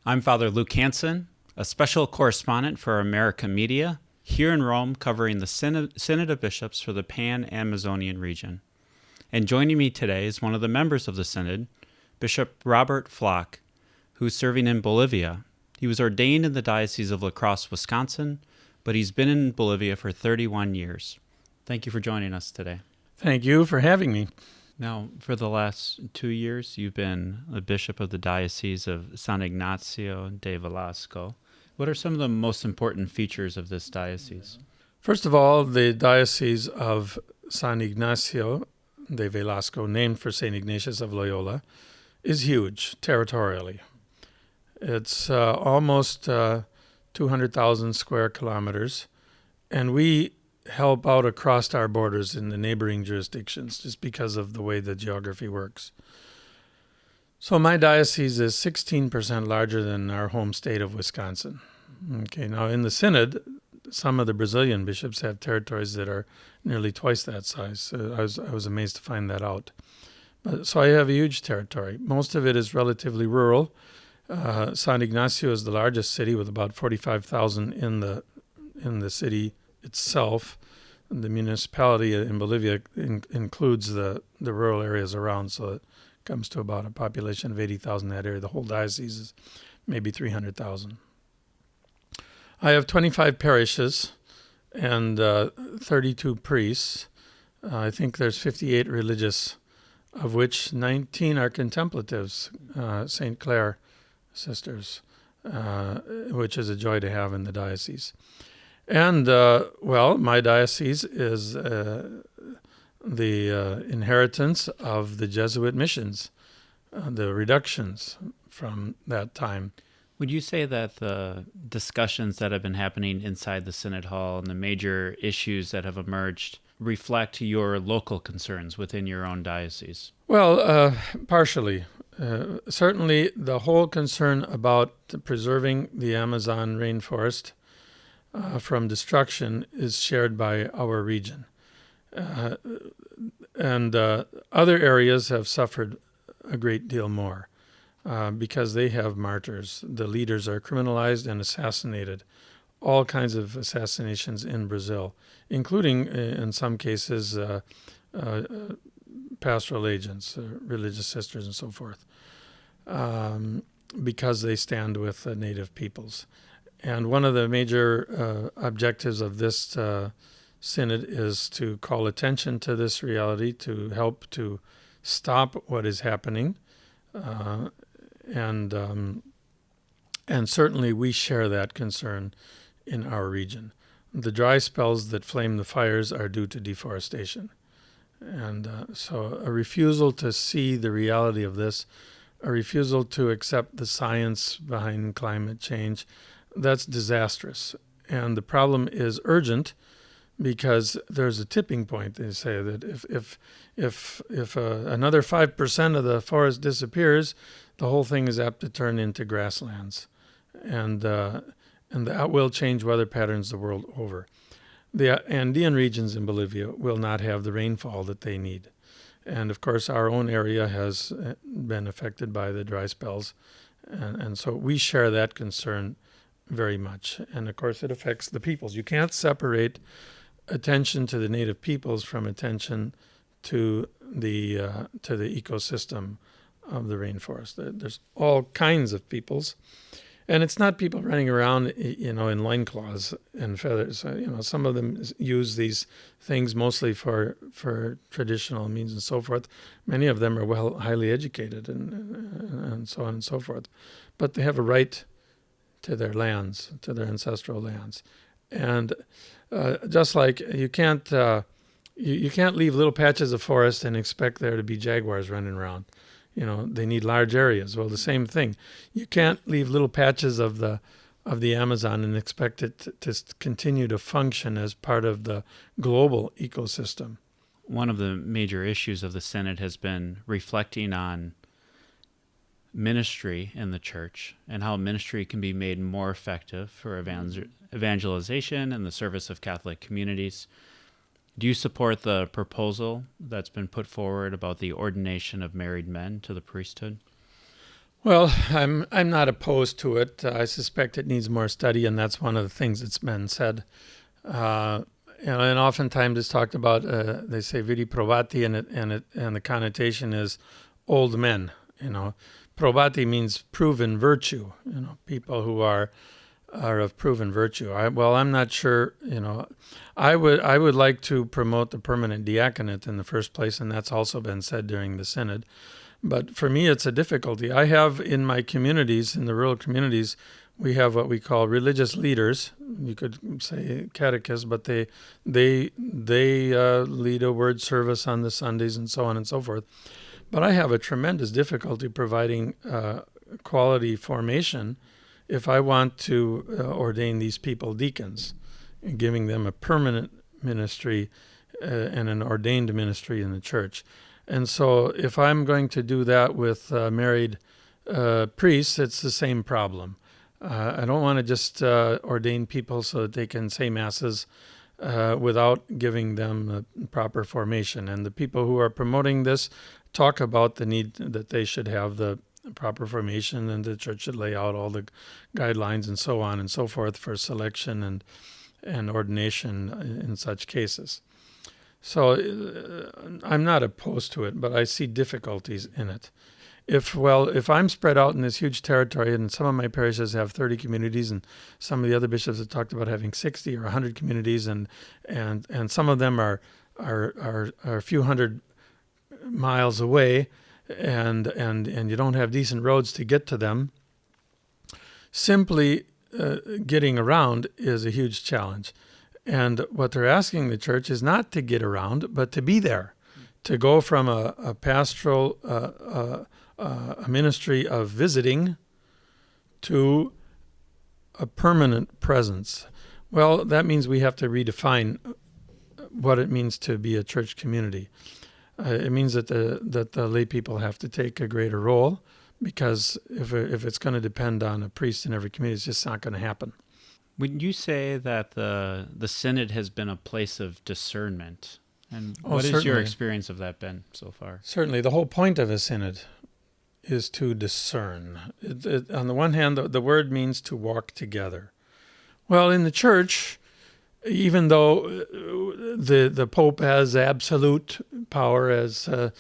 I'm Father Luke Hansen, a special correspondent for America Media, here in Rome covering the Synod of Bishops for the Pan-Amazonian region. And joining me today is one of the members of the Synod, Bishop Robert Flock, who's serving in Bolivia. He was ordained in the Diocese of La Crosse, Wisconsin, but he's been in Bolivia for 31 years. Thank you for joining us today. Thank you for having me. Now, for the last 2 years, you've been a bishop of the Diocese of San Ignacio de Velasco. What are some of the most important features of this diocese? First of all, the Diocese of San Ignacio de Velasco, named for St. Ignatius of Loyola, is huge territorially. It's almost 200,000 square kilometers, and we help out across our borders in the neighboring jurisdictions just because of the way the geography works. So my diocese is 16% larger than our home state of Wisconsin. Okay, now in the Synod, some of the Brazilian bishops have territories that are nearly twice that size. I was amazed to find that out. So I have a huge territory. Most of it is relatively rural. San Ignacio is the largest city with about 45,000 in the city itself. The municipality in Bolivia includes the rural areas around, so it comes to about a population of 80,000 in that area. The whole diocese is maybe 300,000. I have 25 parishes and 32 priests. I think there's 58 religious, of which 19 are contemplatives, St. Clare Sisters, which is a joy to have in the diocese. And, my diocese is the inheritance of the Jesuit missions, the reductions from that time. Would you say that the discussions that have been happening inside the Synod Hall and the major issues that have emerged reflect your local concerns within your own diocese? Well, partially. Certainly the whole concern about preserving the Amazon rainforest from destruction is shared by our region. And other areas have suffered a great deal more because they have martyrs. The leaders are criminalized and assassinated. All kinds of assassinations in Brazil, including, in some cases, pastoral agents, religious sisters, and so forth, because they stand with native peoples. And one of the major objectives of this synod is to call attention to this reality, to help to stop what is happening, and certainly we share that concern in our region. The dry spells that flame the fires are due to deforestation. And so a refusal to see the reality of this, a refusal to accept the science behind climate change, that's disastrous. And the problem is urgent because there's a tipping point. They say that if another 5% of the forest disappears, the whole thing is apt to turn into grasslands. And that will change weather patterns the world over. The Andean regions in Bolivia will not have the rainfall that they need. And of course, our own area has been affected by the dry spells. And so we share that concern very much. And of course, it affects the peoples. You can't separate attention to the native peoples from attention to the ecosystem of the rainforest. There's all kinds of peoples. And it's not people running around, in loincloths and feathers. Some of them use these things mostly for traditional means and so forth. Many of them are highly educated and so on and so forth. But they have a right to their lands, to their ancestral lands. And just like you can't leave little patches of forest and expect there to be jaguars running around. They need large areas. Well, the same thing. You can't leave little patches of the Amazon and expect it to continue to function as part of the global ecosystem. One of the major issues of the Synod has been reflecting on ministry in the church and how ministry can be made more effective for evangelization and the service of Catholic communities. Do you support the proposal that's been put forward about the ordination of married men to the priesthood? Well, I'm not opposed to it. I suspect it needs more study, and that's one of the things that's been said. Uh, and oftentimes it's talked about. They say "viri probati," and the connotation is old men. Probati means proven virtue. People who are of proven virtue. I'm not sure. I would like to promote the permanent diaconate in the first place, and that's also been said during the synod. But for me, it's a difficulty. I have in my communities, in the rural communities, we have what we call religious leaders. You could say catechists, but they lead a word service on the Sundays and so on and so forth. But I have a tremendous difficulty providing quality formation if I want to ordain these people deacons, and giving them a permanent ministry and an ordained ministry in the church. And so if I'm going to do that with married priests, it's the same problem. I don't want to just ordain people so that they can say masses without giving them proper formation. And the people who are promoting this talk about the need that they should have the proper formation, and the church should lay out all the guidelines and so on and so forth for selection and ordination in such cases. So I'm not opposed to it, but I see difficulties in it. If I'm spread out in this huge territory, and some of my parishes have 30 communities, and some of the other bishops have talked about having 60 or 100 communities, and some of them are a few hundred miles away, and you don't have decent roads to get to them. Simply getting around is a huge challenge. And what they're asking the church is not to get around, but to be there, to go from a pastoral a ministry of visiting to a permanent presence. Well, that means we have to redefine what it means to be a church community. It means that the lay people have to take a greater role, because if it's going to depend on a priest in every community, it's just not going to happen. Would you say that the synod has been a place of discernment? And what has your experience of that been so far? Certainly. The whole point of a synod is to discern. On the one hand, the word means to walk together. Well, in the church, even though the Pope has absolute power and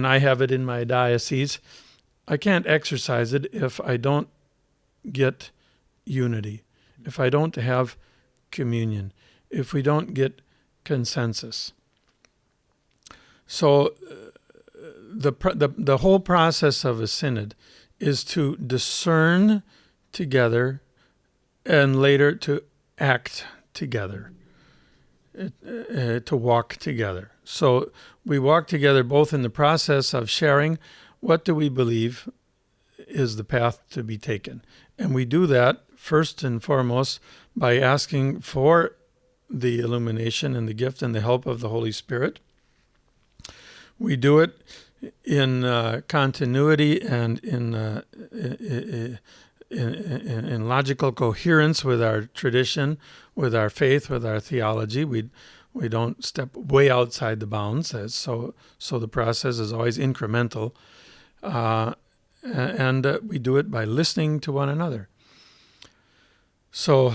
I have it in my diocese, I can't exercise it if I don't get unity, if I don't have communion, if we don't get consensus. So the whole process of a synod is to discern together and later to act together, to walk together. So we walk together both in the process of sharing what do we believe is the path to be taken. And we do that first and foremost by asking for the illumination and the gift and the help of the Holy Spirit. We do it in continuity and in logical coherence with our tradition, with our faith, with our theology. We don't step way outside the bounds. So the process is always incremental. And we do it by listening to one another. So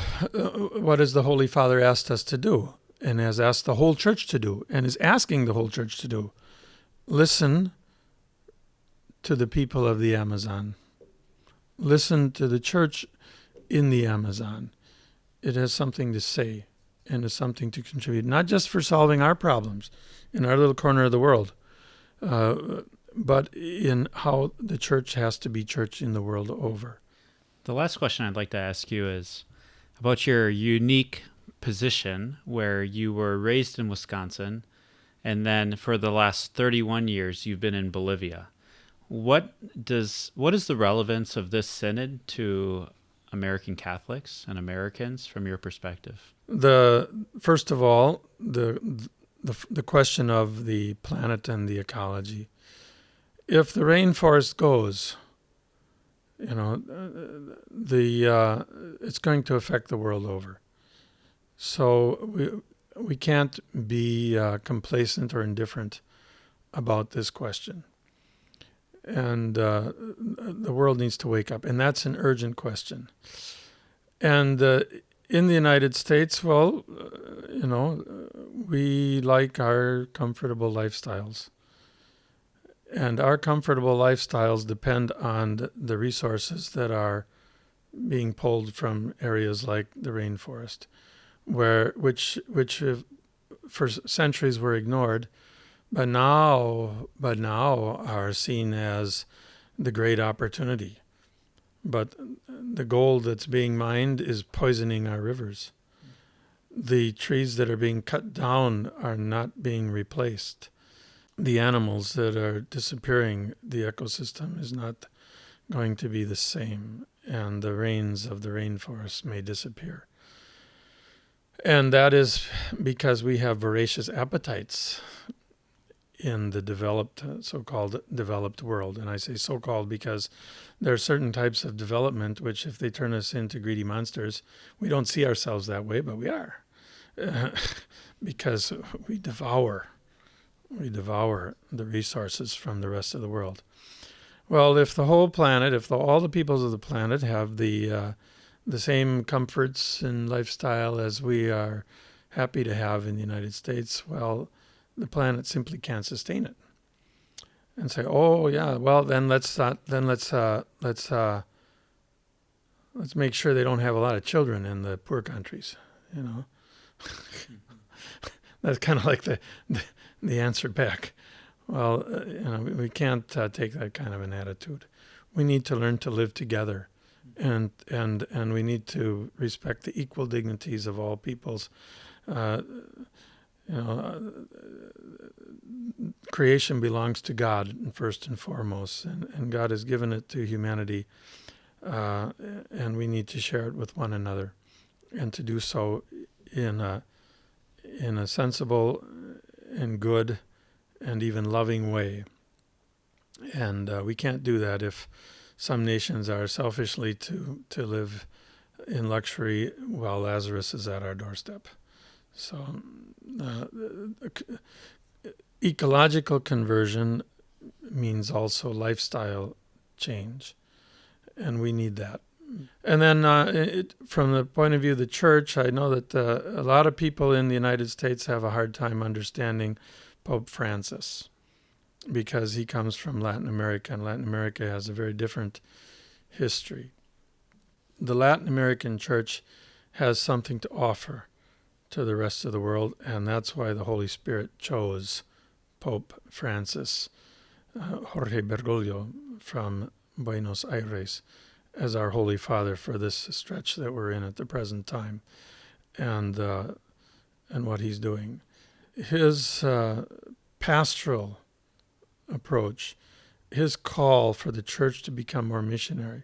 what has the Holy Father asked us to do, and has asked the whole church to do, and is asking the whole church to do? Listen to the people of the Amazon. Listen to the church in the Amazon. It has something to say and has something to contribute, not just for solving our problems in our little corner of the world, but in how the church has to be church in the world over. The last question I'd like to ask you is about your unique position where you were raised in Wisconsin, and then for the last 31 years you've been in Bolivia. What is the relevance of this synod to American Catholics and Americans from your perspective? First of all, the question of the planet and the ecology. If the rainforest goes, it's going to affect the world over. So we can't be complacent or indifferent about this question. And the world needs to wake up, and that's an urgent question. And in the United States, well, we like our comfortable lifestyles. And our comfortable lifestyles depend on the resources that are being pulled from areas like the rainforest, which for centuries were ignored, but now are seen as the great opportunity. But the gold that's being mined is poisoning our rivers. The trees that are being cut down are not being replaced. The animals that are disappearing, the ecosystem is not going to be the same, and the rains of the rainforest may disappear. And that is because we have voracious appetites in the so-called developed world. And I say so-called because there are certain types of development which, if they turn us into greedy monsters, we don't see ourselves that way, but we are. Because we devour the resources from the rest of the world. Well, if the whole planet, all the peoples of the planet have the same comforts and lifestyle as we are happy to have in the United States, well, the planet simply can't sustain it. And say, oh yeah, well then let's make sure they don't have a lot of children in the poor countries. That's kind of like the answer back. Well, we can't take that kind of an attitude. We need to learn to live together, and we need to respect the equal dignities of all peoples. Creation belongs to God first and foremost, and God has given it to humanity, and we need to share it with one another, and to do so in a sensible and good and even loving way. And we can't do that if some nations are selfishly to live in luxury while Lazarus is at our doorstep. So ecological conversion means also lifestyle change, and we need that. And then from the point of view of the church, I know that a lot of people in the United States have a hard time understanding Pope Francis, because he comes from Latin America, and Latin America has a very different history. The Latin American church has something to offer to the rest of the world, and that's why the Holy Spirit chose Pope Francis, Jorge Bergoglio from Buenos Aires, as our Holy Father for this stretch that we're in at the present time, and what he's doing. His pastoral approach, his call for the church to become more missionary,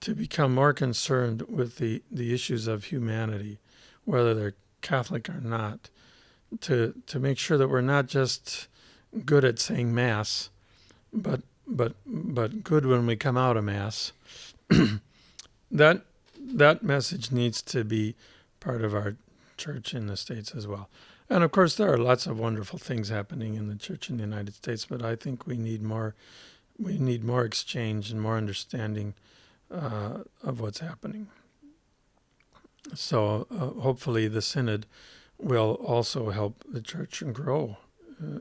to become more concerned with the issues of humanity, whether they're Catholic or not, to make sure that we're not just good at saying Mass, but good when we come out of Mass. That message needs to be part of our church in the States as well. And of course, there are lots of wonderful things happening in the church in the United States, but I think we need more exchange and more understanding of what's happening. So hopefully the Synod will also help the church grow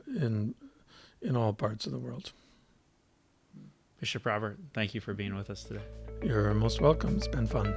in all parts of the world. Bishop Robert, thank you for being with us today. You're most welcome. It's been fun.